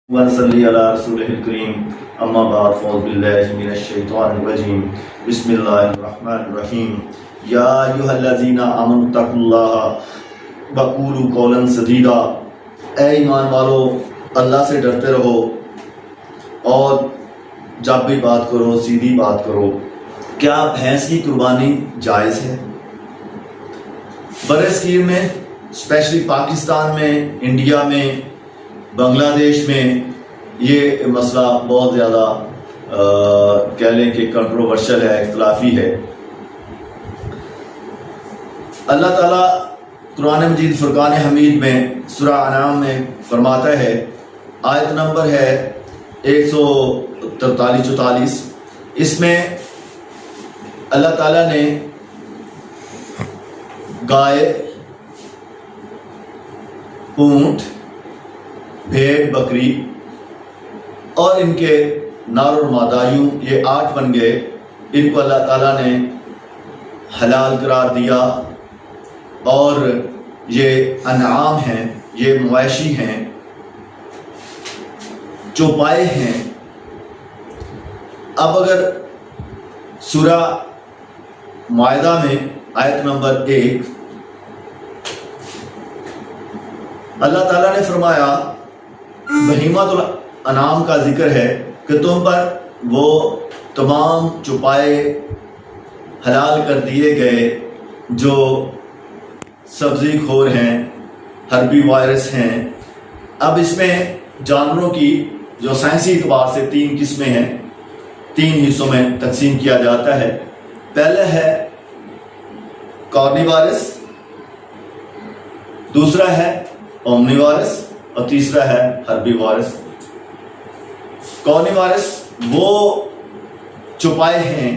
ونصلی علی رسولہ الکریم اما بعد فاعوذ باللہ من الشیطان الرجیم بسم اللہ الرحمن الرحیم یا ایھا الذین آمنوا اتقوا اللہ وقولوا قولا سدیدا، اے ایمان والو اللہ سے ڈرتے رہو اور جب بھی بات کرو سیدھی بات کرو۔ کیا بھینس کی قربانی جائز ہے؟ برصغیر میں اسپیشلی پاکستان میں، انڈیا میں، بنگلہ دیش میں یہ مسئلہ بہت زیادہ کہہ لیں کہ کنٹروورشل ہے، اختلافی ہے۔ اللہ تعالیٰ قرآن مجید فرقان حمید میں سورہ انعام میں فرماتا ہے، آیت نمبر ہے 143-44، اس میں اللہ تعالیٰ نے گائے، اونٹ، بھیڑ، بکری اور ان کے نار اور مادہ، یوں یہ 8 بن گئے، ان کو اللہ تعالیٰ نے حلال قرار دیا، اور یہ انعام ہیں، یہ مویشی ہیں، چوپائے ہیں۔ اب اگر سورہ مائدہ میں آیت نمبر 1 اللہ تعالیٰ نے فرمایا، بہیمۃ الانعام کا ذکر ہے کہ تم پر وہ تمام چوپائے حلال کر دیے گئے جو سبزی خور ہیں، ہربی وائرس ہیں۔ اب اس میں جانوروں کی جو سائنسی اعتبار سے 3 قسمیں ہیں، 3 حصوں میں تقسیم کیا جاتا ہے۔ پہلا ہے کارنی وائرس، دوسرا ہے اومنی وائرس، اور تیسرا ہے ہربی وائرس۔ کارنی وائرس وہ چوپائے ہیں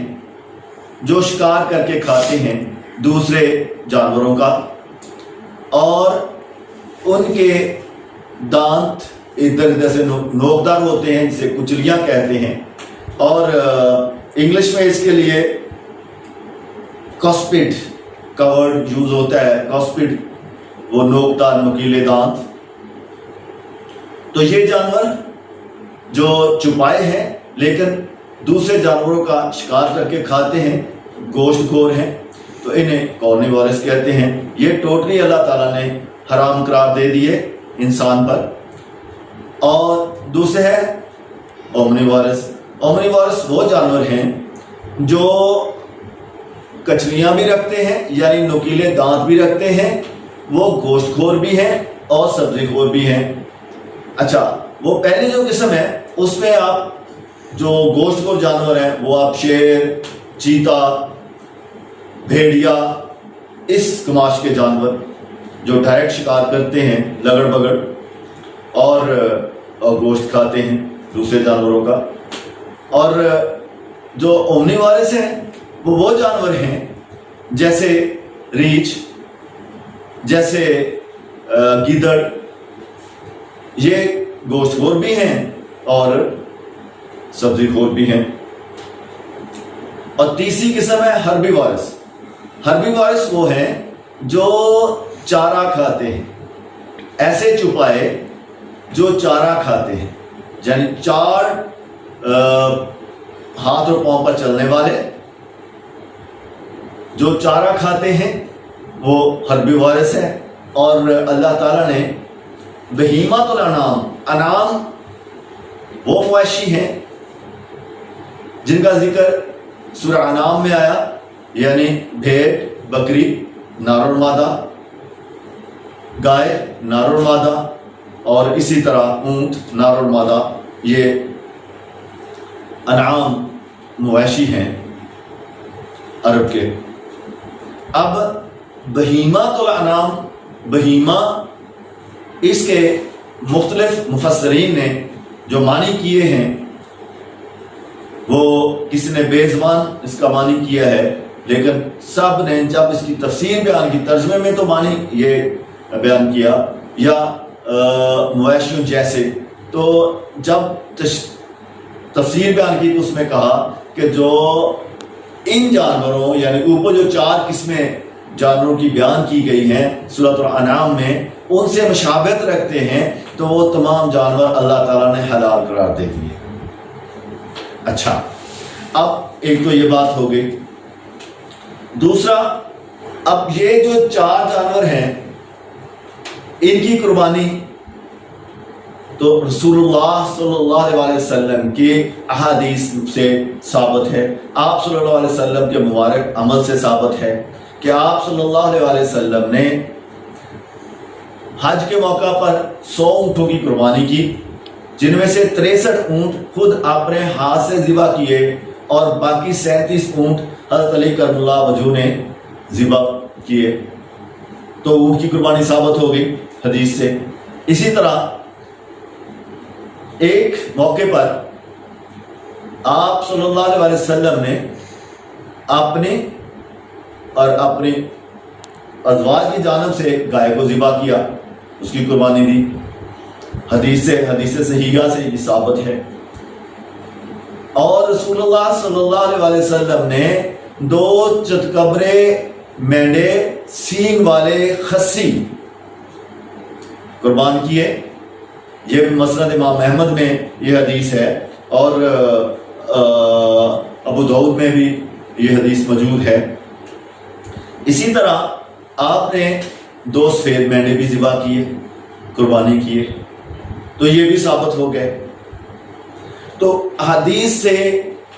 جو شکار کر کے کھاتے ہیں دوسرے جانوروں کا، اور ان کے دانت ادھر ادھر سے نوکدار ہوتے ہیں، جسے کچلیاں کہتے ہیں، اور انگلش میں اس کے لیے کاسپڈ کا ورڈ یوز ہوتا ہے۔ کاسپڈ وہ نوکدار نوکیلے دانت۔ تو یہ جانور جو چوپائے ہیں لیکن دوسرے جانوروں کا شکار کر کے کھاتے ہیں، گوشت خور ہیں، تو انہیں کارنی وائرس کہتے ہیں۔ یہ ٹوٹلی اللہ تعالیٰ نے حرام قرار دے دیے انسان پر۔ اور دوسرے ہے اومنی وائرس۔ اومنی وائرس وہ جانور ہیں جو کچلیاں بھی رکھتے ہیں، یعنی نوکیلے دانت بھی رکھتے ہیں، وہ گوشت خور بھی ہیں اور سبزی خور بھی ہیں۔ اچھا، وہ پہلی جو قسم ہے اس میں آپ جو گوشت خور جانور ہیں وہ آپ شیر، چیتا، بھیڑیا، اس کماش کے جانور جو ڈائریکٹ شکار کرتے ہیں لگڑ بگڑ اور گوشت کھاتے ہیں دوسرے جانوروں کا۔ اور جو اومنی وائرس ہیں وہ جانور ہیں جیسے ریچھ، جیسے گیدڑ، یہ گوشت خور بھی ہیں اور سبزی خور بھی ہیں۔ اور تیسری قسم ہے ہربی وائرس۔ ہربی وائرس وہ ہیں جو چارہ کھاتے ہیں، ایسے چوپائے جو چارہ کھاتے ہیں، یعنی 4 ہاتھ اور پاؤں پر چلنے والے جو چارہ کھاتے ہیں وہ ہربی وائرس ہے۔ اور اللہ تعالیٰ نے بہیمۃ الانعام، انعام وہ مویشی ہیں جن کا ذکر سورہ انعام میں آیا، یعنی بھیڑ، بکری، نار اور مادہ، گائے، نار اور مادہ، اور اسی طرح اونٹ، نار اور مادہ، یہ انعام مویشی ہیں عرب کے۔ اب بہیمۃ الانعام، بہیمہ، اس کے مختلف مفسرین نے جو معنی کیے ہیں، وہ کسی نے بے زبان اس کا معنی کیا ہے، لیکن سب نے جب اس کی تفسیر بیان کی، ترجمے میں تو معنی یہ بیان کیا، یا مویشیوں جیسے، تو جب تفسیر بیان کی تو اس میں کہا کہ جو ان جانوروں، یعنی اوپر جو 4 قسمیں جانوروں کی بیان کی گئی ہیں سورۃ الانعام میں، ان سے مشابہت رکھتے ہیں تو وہ تمام جانور اللہ تعالیٰ نے حلال قرار دے دیے۔ اچھا، اب ایک تو یہ بات ہو گئی۔ دوسرا، اب یہ جو 4 جانور ہیں ان کی قربانی تو رسول اللہ صلی اللہ علیہ وسلم کی احادیث سے ثابت ہے، آپ صلی اللہ علیہ وسلم کے مبارک عمل سے ثابت ہے کہ آپ صلی اللہ علیہ وسلم نے حج کے موقع پر 100 اونٹوں کی قربانی کی، جن میں سے 63 اونٹ خود اپنے ہاتھ سے ذبح کیے اور باقی 37 اونٹ حضرت علی کرم اللہ وجہ نے ذبح کیے، تو اونٹ کی قربانی ثابت ہو گئی حدیث سے۔ اسی طرح ایک موقع پر آپ صلی اللہ علیہ وسلم نے اپنے اور اپنے ازواج کی جانب سے گائے کو ذبح کیا، اس کی قربانی دی، حدیث صحیحہ سے یہ ثابت ہے۔ اور رسول اللہ صلی اللہ علیہ وسلم نے 2 چتکبرے مینڈے سینگ والے خصی قربان کیے، یہ مسند امام احمد میں یہ حدیث ہے، اور ابو داؤد میں بھی یہ حدیث موجود ہے۔ اسی طرح آپ نے 2 سفید مینڈے بھی ذبح کیے، قربانی کیے، تو یہ بھی ثابت ہو گئے۔ تو حدیث سے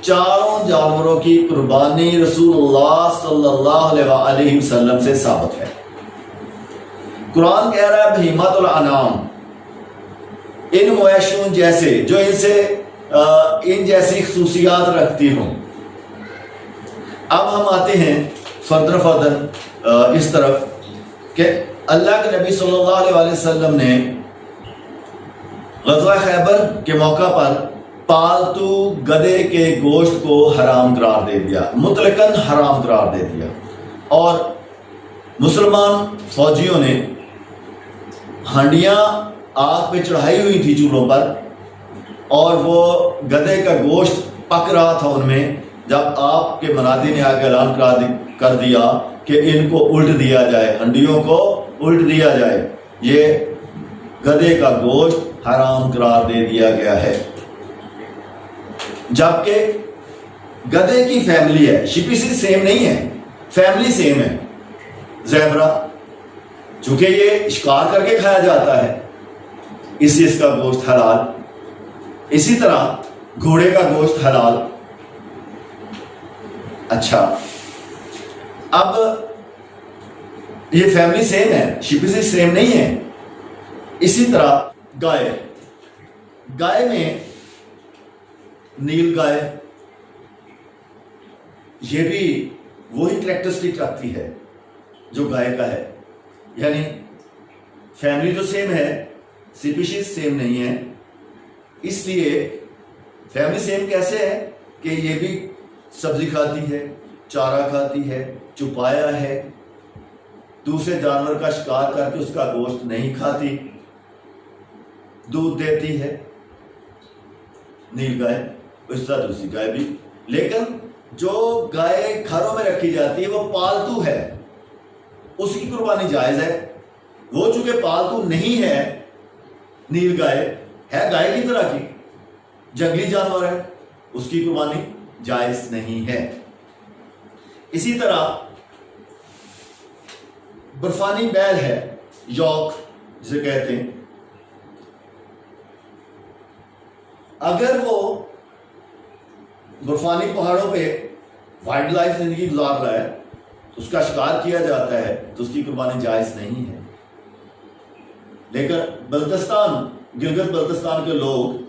4 جانوروں کی قربانی رسول اللہ صلی اللہ علیہ وسلم سے ثابت ہے۔ قرآن کہہ رہا ہے بہیمۃ الانعام، ان مویشیوں جیسے جو ان جیسی خصوصیات رکھتی ہوں۔ اب ہم آتے ہیں فردن اس طرف کہ اللہ کے نبی صلی اللہ علیہ وسلم نے غزوہ خیبر کے موقع پر پالتو گدھے کے گوشت کو حرام قرار دے دیا، مطلقاً حرام قرار دے دیا، اور مسلمان فوجیوں نے ہانڈیاں آگ پہ چڑھائی ہوئی تھی چولہوں پر، اور وہ گدھے کا گوشت پک رہا تھا ان میں، جب آپ کے منادی نے آگے اعلان کر دیا کہ ان کو الٹ دیا جائے، ہنڈیوں کو الٹ دیا جائے، یہ گدھے کا گوشت حرام قرار دے دیا گیا ہے۔ جبکہ گدھے کی فیملی ہے، شپیسی سیم نہیں ہے، فیملی سیم ہے، زیبرا، چونکہ یہ شکار کر کے کھایا جاتا ہے اس لیے اس کا گوشت حلال۔ اسی طرح گھوڑے کا گوشت حلال۔ اچھا، اب یہ فیملی سیم ہے، شپیسی سیم نہیں ہے۔ اسی طرح گائے میں نیل گائے، یہ بھی وہی کریکٹرسٹک رکھتی ہے جو گائے کا ہے، یعنی فیملی تو سیم ہے، سپیشیز سیم نہیں ہے۔ اس لیے فیملی سیم کیسے ہے کہ یہ بھی سبزی کھاتی ہے، چارہ کھاتی ہے، چپایا ہے، دوسرے جانور کا شکار کر کے اس کا گوشت نہیں کھاتی، دودھ دیتی ہے نیل گائے، اس طرح دوسری گائے بھی۔ لیکن جو گائے گھروں میں رکھی جاتی ہے وہ پالتو ہے، اس کی قربانی جائز ہے۔ وہ چونکہ پالتو نہیں ہے، نیل گائے ہے گائے کی طرح کی، جنگلی جانور ہے، اس کی قربانی جائز نہیں ہے۔ اسی طرح برفانی بیل ہے، یوک جسے کہتے ہیں، اگر وہ برفانی پہاڑوں پہ وائلڈ لائف زندگی گزار رہا ہے، اس کا شکار کیا جاتا ہے تو اس کی قربانی جائز نہیں ہے۔ لیکن بلتستان، گلگت بلتستان کے لوگ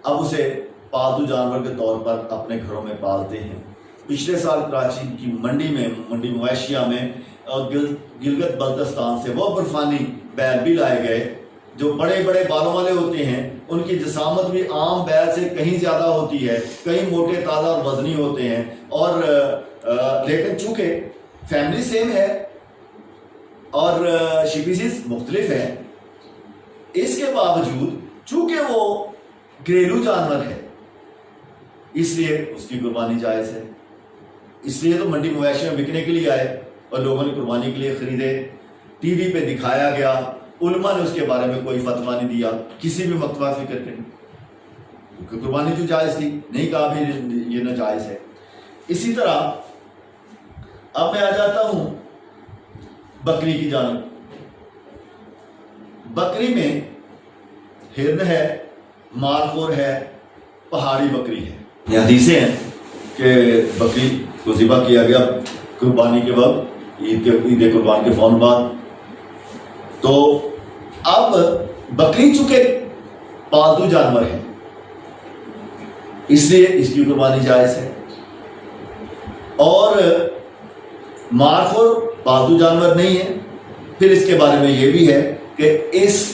اب اسے پالتو جانور کے طور پر اپنے گھروں میں پالتے ہیں۔ پچھلے سال کراچی کی منڈی مویشیہ میں گلگت بلتستان سے وہ برفانی بیل بھی لائے گئے جو بڑے بڑے بالوں والے ہوتے ہیں، ان کی جسامت بھی عام بیل سے کہیں زیادہ ہوتی ہے، کہیں موٹے تازہ اور وزنی ہوتے ہیں، اور لیکن چونکہ فیملی سیم ہے اور شپیسیز مختلف ہیں، اس کے باوجود چونکہ وہ گھریلو جانور ہے اس لیے اس کی قربانی جائز ہے۔ اس لیے تو منڈی مویشی میں بکنے کے لیے آئے اور لوگوں نے قربانی کے لیے خریدے، ٹی وی پہ دکھایا گیا، علماء نے اس کے بارے میں کوئی فتویٰ نہیں دیا کسی بھی مکتبہ فکر کے، کیونکہ قربانی جو جائز تھی، نہیں کہا بھی یہ ناجائز ہے۔ اسی طرح اب میں آ جاتا ہوں بکری کی جانب۔ بکری میں ہرن ہے، مارخور ہے، پہاڑی بکری ہے۔ یہ حدیثیں ہیں کہ بکری کو ذبح کیا گیا قربانی کے وقت، عید قربان کے فوراً بعد۔ تو اب بکری چونکہ پالتو جانور ہے اس لیے اس کی قربانی جائز ہے، اور مارخور پالتو جانور نہیں ہے۔ پھر اس کے بارے میں یہ بھی ہے کہ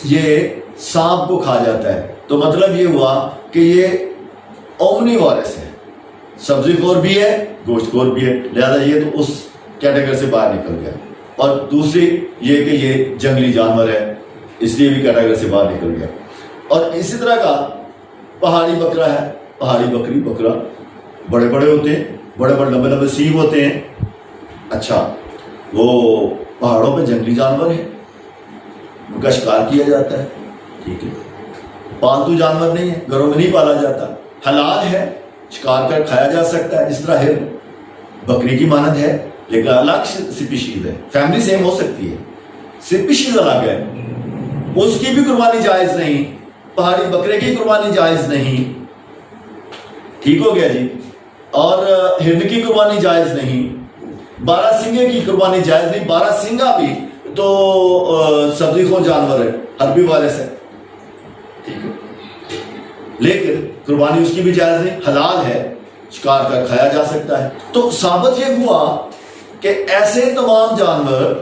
یہ سانپ کو کھا جاتا ہے، تو مطلب یہ ہوا کہ یہ اومنی وارث ہے، سبزی خور بھی ہے، گوشت خور بھی ہے، لہذا یہ تو اس کیٹیگری سے باہر نکل گیا۔ اور دوسری یہ کہ یہ جنگلی جانور ہے، اس لیے بھی کیٹیگری سے باہر نکل گیا۔ اور اسی طرح کا پہاڑی بکرا ہے، پہاڑی بکری بکرا بڑے بڑے ہوتے ہیں، بڑے بڑے لمبے لمبے سینگ ہوتے ہیں۔ اچھا، وہ پہاڑوں پہ جنگلی جانور ہے، ان کا شکار کیا جاتا ہے، ٹھیک ہے، پالتو جانور نہیں ہے، گھروں میں نہیں پالا جاتا، حلال ہے، شکار کر کھایا جا سکتا ہے، جس طرح ہرن بکری کی مانند ہے لیکن الگ سپیشیز ہے، فیملی سیم ہو سکتی ہے، سپیشیز الگ ہے، اس کی بھی قربانی جائز نہیں، پہاڑی بکرے کی قربانی جائز نہیں، ٹھیک ہو گیا جی۔ اور ہرن کی قربانی جائز نہیں، بارہ سنگے کی قربانی جائز نہیں، بارہ سنگا بھی تو سبزی خور جانور ہے، حربی وارث ہے، ٹھیک ہے، لیکن قربانی اس کی بھی جائز نہیں، حلال ہے، شکار کر کھایا جا سکتا ہے۔ تو ثابت یہ ہوا کہ ایسے تمام جانور،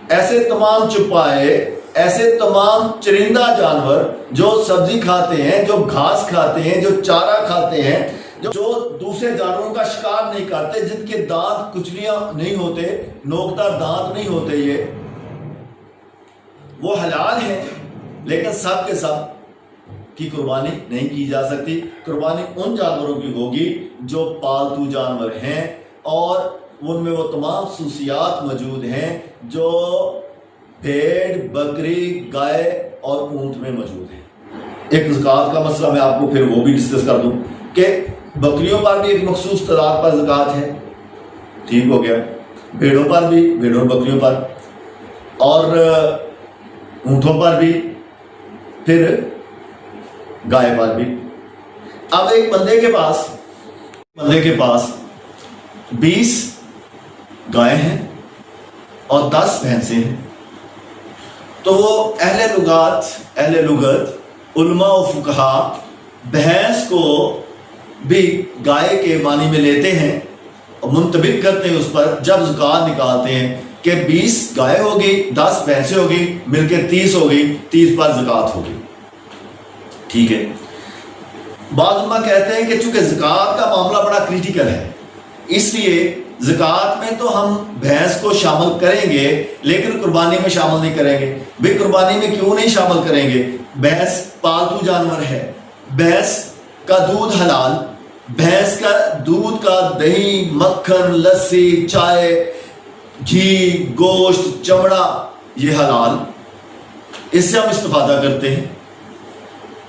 ایسے تمام چپائے، ایسے تمام چرندہ جانور جو سبزی کھاتے ہیں، جو گھاس کھاتے ہیں، جو چارہ کھاتے ہیں، جو دوسرے جانوروں کا شکار نہیں کرتے، جن کے دانت کچلیاں نہیں ہوتے، نوکدار دانت نہیں ہوتے، یہ وہ حلال ہیں، لیکن سب کے سب کی قربانی نہیں کی جا سکتی۔ قربانی ان جانوروں کی ہوگی جو پالتو جانور ہیں اور ان میں وہ تمام خصوصیات موجود ہیں جو بھیڑ، بکری، گائے اور اونٹ میں موجود ہیں۔ ایک زکوٰۃ کا مسئلہ میں آپ کو پھر وہ بھی ڈسکس کر دوں کہ بکریوں پر بھی ایک مخصوص تعداد پر زکوٰۃ ہے، ٹھیک ہو گیا، بھیڑوں پر بھی، بھیڑوں اور بکریوں پر، اور اونٹوں پر بھی، پھر گائے پر بھی۔ اب ایک بندے کے پاس 20 گائے ہیں اور 10 بھینسیں ہیں، تو وہ اہل لغت علماء و فقہا بھینس کو بھی گائے کے معنی میں لیتے ہیں اور منطبق کرتے ہیں اس پر جب زکوٰۃ نکالتے ہیں کہ 20 گائے ہوگی، 10 بھینسیں ہوگی، مل کے 30 ہوگی، 30 پر زکوٰۃ ہوگی، ٹھیک ہے۔ بعض علماء کہتے ہیں کہ چونکہ زکوٰۃ کا معاملہ بڑا کریٹیکل ہے، اس لیے زکوٰۃ میں تو ہم بھینس کو شامل کریں گے لیکن قربانی میں شامل نہیں کریں گے۔ بھئی قربانی میں کیوں نہیں شامل کریں گے؟ بھینس پالتو جانور ہے، بھینس کا دودھ حلال، بھینس کا دودھ کا دہی، مکھن، لسی، چائے، گھی، گوشت، چمڑا یہ حلال، اس سے ہم استفادہ کرتے ہیں۔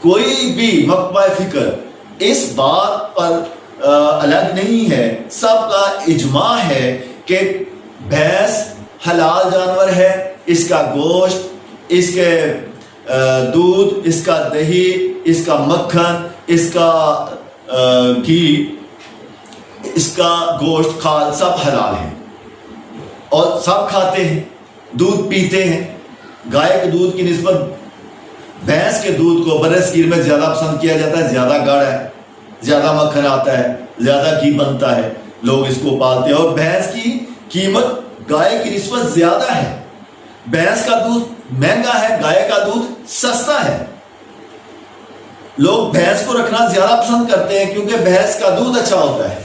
کوئی بھی مکتبہ فکر اس بات پر الگ نہیں ہے، سب کا اجماع ہے کہ بھینس حلال جانور ہے، اس کا گوشت، اس کے دودھ، اس کا دہی، اس کا مکھن، اس کا گھی، اس کا گوشت، کھال سب حلال ہیں اور سب کھاتے ہیں، دودھ پیتے ہیں۔ گائے کے دودھ کی نسبت بھینس کے دودھ کو برصغیر میں زیادہ پسند کیا جاتا ہے، زیادہ گاڑھ ہے، زیادہ مکھن آتا ہے، زیادہ گھی بنتا ہے، لوگ اس کو پالتے ہیں، اور بھینس کی قیمت گائے کی نسبت زیادہ ہے۔ بھینس کا دودھ مہنگا ہے، گائے کا دودھ سستا ہے۔ لوگ بھینس کو رکھنا زیادہ پسند کرتے ہیں کیونکہ بھینس کا دودھ اچھا ہوتا ہے،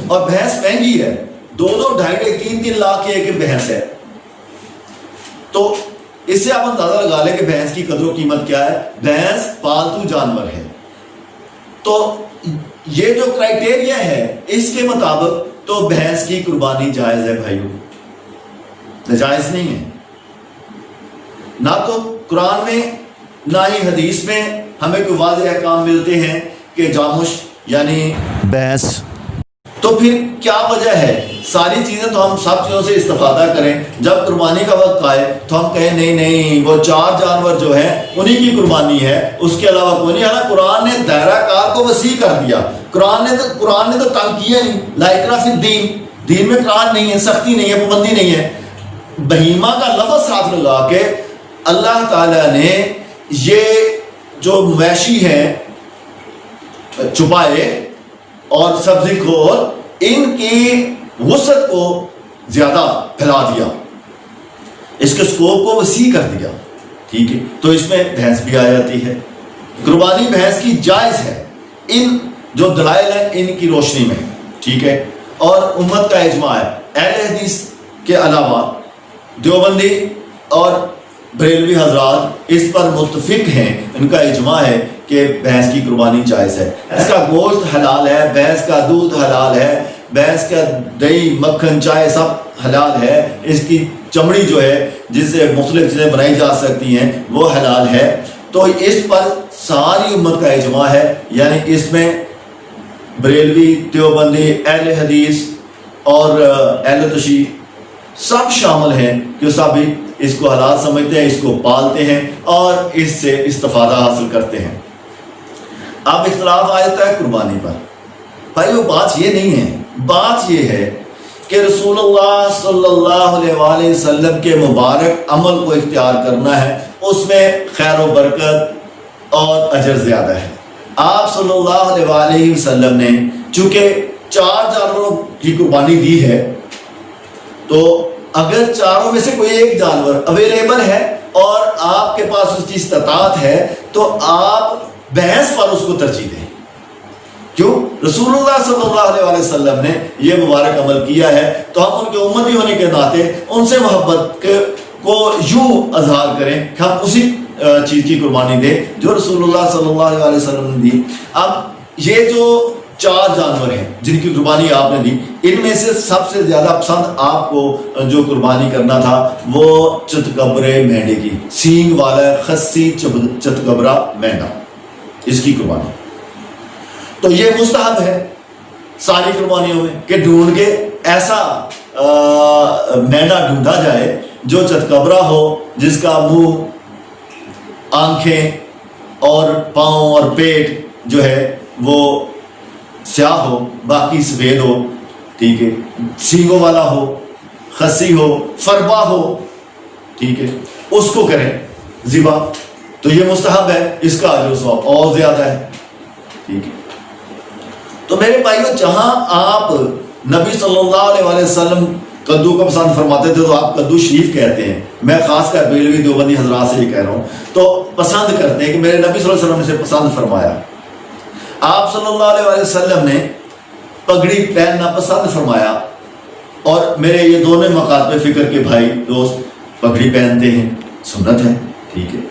اور بھینس مہنگی ہے، 2-2, 2.5, 3-3 لاکھ کی ایک بھینس ہے۔ تو اس سے آپ اندازہ لگا لیں کہ بھینس کی قدر و قیمت کیا ہے۔ بھینس پالتو جانور ہے، تو یہ جو کرائٹیریا ہے اس کے مطابق تو بھینس کی قربانی جائز ہے بھائیو، ناجائز نہیں ہے۔ نہ تو قرآن میں نہ ہی حدیث میں ہمیں کوئی واضح احکام ملتے ہیں کہ جامش یعنی بحث. تو پھر کیا وجہ ہے؟ ساری چیزیں تو ہم سب چیزوں سے استفادہ کریں. جب قربانی کا وقت آئے تو ہم کہیں نہیں نہیں وہ 4 جانور جو ہیں انہی کی قربانی ہے، اس کے علاوہ کوئی نہیں. ہے نا، قرآن نے دائرہ کار کو وسیع کر دیا. قرآن نے تو تنگ کیا نہیں. لا اکراہ فی الدین، دین میں قرآن نہیں ہے، سختی نہیں ہے، پابندی نہیں ہے. بہیمہ کا لفظ ساتھ لگا کے اللہ تعالیٰ نے یہ جو مویشی ہیں چھپائے اور سبزی خور، ان کی وسعت کو زیادہ پھیلا دیا، اس کے سکوپ کو وسیع کر دیا. ٹھیک ہے، تو اس میں بھینس بھی آ جاتی ہے. قربانی بھینس کی جائز ہے ان جو دلائل ہیں ان کی روشنی میں. ٹھیک ہے، اور امت کا اجماع ہے. اہل حدیث کے علاوہ دیوبندی اور بریلوی حضرات اس پر متفق ہیں، ان کا اجماع ہے کہ بھینس کی قربانی جائز ہے. اس کا گوشت حلال ہے، بھینس کا دودھ حلال ہے، بھینس کا دہی مکھن چائے سب حلال ہے. اس کی چمڑی جو ہے جس سے مختلف چیزیں بنائی جا سکتی ہیں وہ حلال ہے. تو اس پر ساری امت کا اجماع ہے، یعنی اس میں بریلوی، دیوبندی، اہل حدیث اور اہل تشیع سب شامل ہیں کہ سب اس کو حلال سمجھتے ہیں، اس کو پالتے ہیں اور اس سے استفادہ حاصل کرتے ہیں. اب اختلاف آ جاتا ہے قربانی پر. بھائی وہ بات یہ نہیں ہے، بات یہ ہے کہ رسول اللہ صلی اللہ علیہ وآلہ وسلم کے مبارک عمل کو اختیار کرنا ہے، اس میں خیر و برکت اور اجر زیادہ ہے. آپ صلی اللہ علیہ وآلہ وسلم نے چونکہ 4 جانوروں کی قربانی دی ہے، تو اگر چاروں میں سے کوئی ایک جانور اویلیبل ہے اور آپ کے پاس اس کی استطاعت ہے تو آپ بھینس پر اس کو ترجیح دیں. کیوں؟ رسول اللہ صلی اللہ علیہ وسلم نے یہ مبارک عمل کیا ہے، تو ہم ان کے امتی ہونے کے ناطے ان سے محبت کو یوں اظہار کریں کہ ہم اسی چیز کی قربانی دیں جو رسول اللہ صلی اللہ علیہ وسلم نے دی. اب یہ جو 4 جانور ہیں جن کی قربانی آپ نے دی، ان میں سے سب سے زیادہ پسند آپ کو جو قربانی کرنا تھا وہ چتکبرے مینڈے کی، سینگ والا خصی چتکبرا مینڈا، اس کی قربانی. تو یہ مستحب ہے ساری قربانیوں میں کہ ڈھونڈ کے ایسا مینڈا ڈھونڈا جائے جو چتکبرا ہو، جس کا منہ، آنکھیں اور پاؤں اور پیٹ جو ہے وہ سیاہ ہو، باقی سفید ہو. ٹھیک ہے، سینگوں والا ہو، خصی ہو، فربا ہو. ٹھیک ہے، اس کو کریں ذبح. تو یہ مستحب ہے، اس کا اجر و ثواب اور زیادہ ہے. ٹھیک ہے، تو میرے بھائیو جہاں آپ نبی صلی اللہ علیہ وسلم کدو کو پسند فرماتے تھے تو آپ کدو شریف کہتے ہیں. میں خاص کر بریلوی دیوبندی حضرات سے یہ کہہ رہا ہوں، تو پسند کرتے ہیں کہ میرے نبی صلی اللہ علیہ وسلم نے سے پسند فرمایا. آپ صلی اللہ علیہ وسلم نے پگڑی پہننا پسند فرمایا، اور میرے یہ دونوں مقاصد پہ فکر کے بھائی دوست پگڑی پہنتے ہیں، سنت ہے. ٹھیک ہے،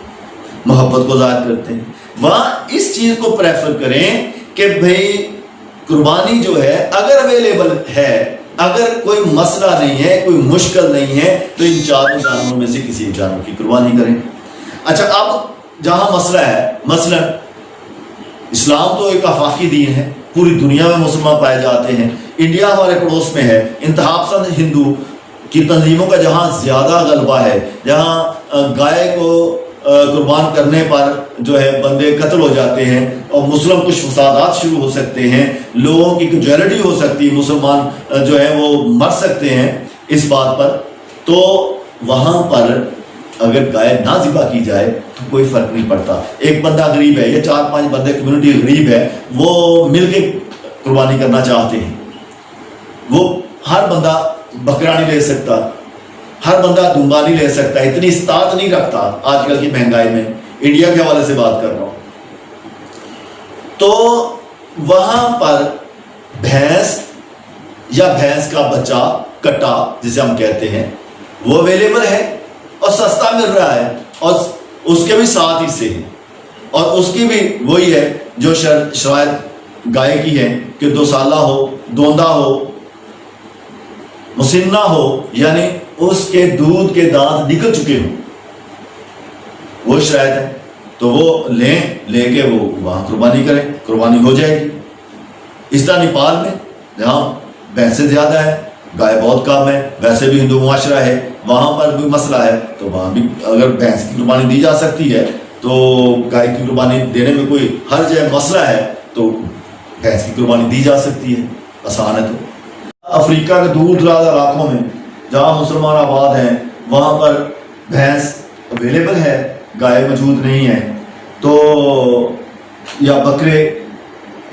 محبت کو ظاہر کرتے ہیں. وہاں اس چیز کو پریفر کریں کہ بھئی قربانی جو ہے اگر اویلیبل ہے، اگر کوئی مسئلہ نہیں ہے، کوئی مشکل نہیں ہے، تو ان 4 جانوروں میں سے کسی ایک جانور کی قربانی کریں. اچھا، اب جہاں مسئلہ ہے، مثلا اسلام تو ایک آفاقی دین ہے، پوری دنیا میں مسلمان پائے جاتے ہیں. انڈیا ہمارے پڑوس میں ہے، انتہا پسند ہندو کی تنظیموں کا جہاں زیادہ غلبہ ہے، جہاں گائے کو قربان کرنے پر جو ہے بندے قتل ہو جاتے ہیں اور مسلم کچھ فسادات شروع ہو سکتے ہیں، لوگوں کی کجویلٹی ہو سکتی ہے، مسلمان جو ہے وہ مر سکتے ہیں اس بات پر. تو وہاں پر اگر گائے نہ ذبح کی جائے تو کوئی فرق نہیں پڑتا. ایک بندہ غریب ہے یا 4-5 بندے کمیونٹی غریب ہے، وہ مل کے قربانی کرنا چاہتے ہیں. وہ ہر بندہ بکرا نہیں لے سکتا، ہر بندہ دمبا نہیں لے سکتا، اتنی استطاعت نہیں رکھتا آج کل کی مہنگائی میں. انڈیا کے حوالے سے بات کر رہا ہوں. تو وہاں پر بھینس یا بھینس کا بچہ کٹا جسے ہم کہتے ہیں وہ اویلیبل ہے اور سستا مل رہا ہے، اور اس کے بھی 7 حصے ہیں، اور اس کی بھی وہی ہے جو شرائط گائے کی ہے کہ 2 سالہ ہو، دوندہ ہو، مسنہ ہو، یعنی اس کے دودھ کے دانت نکل چکے ہوں، وہ شرائط ہے، تو وہ لے کے وہ وہاں قربانی کریں، قربانی ہو جائے گی۔ اس طرح نیپال میں جہاں بھینسیں زیادہ ہیں، گائے بہت کم ہے، ویسے بھی ہندو معاشرہ ہے، وہاں پر بھی مسئلہ ہے، تو وہاں بھی اگر بھینس کی قربانی دی جا سکتی ہے تو گائے کی قربانی دینے میں کوئی حرج ہے، مسئلہ ہے تو بھینس کی قربانی دی جا سکتی ہے، آسان ہے۔ تو افریقہ کے دور دراز علاقوں میں جہاں مسلمان آباد ہیں وہاں پر بھینس اویلیبل ہے، گائے موجود نہیں ہے، تو یا بکرے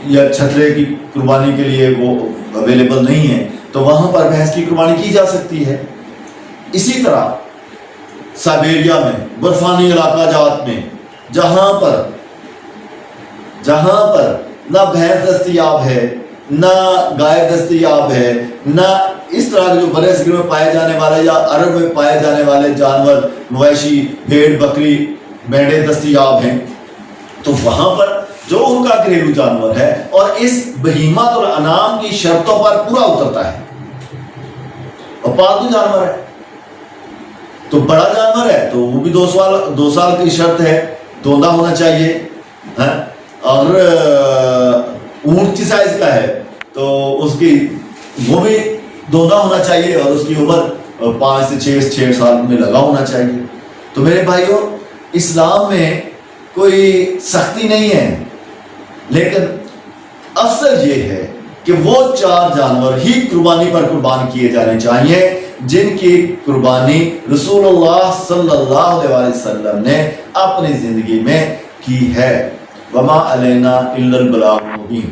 یا چھترے کی قربانی کے لیے وہ اویلیبل نہیں ہے، تو وہاں پر بھینس کی قربانی کی جا سکتی ہے۔ اسی طرح سائبیریا میں، برفانی علاقہ جات میں، جہاں پر نہ بھینس دستیاب ہے، نہ گائے دستیاب ہے، نہ اس طرح کے جو برے صغیر میں پائے جانے والے یا عرب میں پائے جانے والے جانور، مویشی، بھیڑ، بکری، بھیڑیں دستیاب ہیں، تو وہاں پر جو ان کا گھریلو جانور ہے اور اس بہیمۃ الانعام کی شرطوں پر پورا اترتا ہے، اور پالتو جانور ہے تو بڑا جانور ہے تو وہ بھی 2 سال کی شرط ہے، دوندا ہونا چاہیے، اور اونٹ کی سائز کا ہے تو اس کی وہ بھی دوندا ہونا چاہیے، اور اس کی عمر 5 سے 6 سال میں لگا ہونا چاہیے۔ تو میرے بھائیوں، اسلام میں کوئی سختی نہیں ہے، لیکن افضل یہ ہے کہ وہ 4 جانور ہی قربانی پر قربان کیے جانے چاہیے جن کی قربانی رسول اللہ صلی اللہ علیہ وسلم نے اپنی زندگی میں کی ہے۔ وما علینا الا البلاغ المبین۔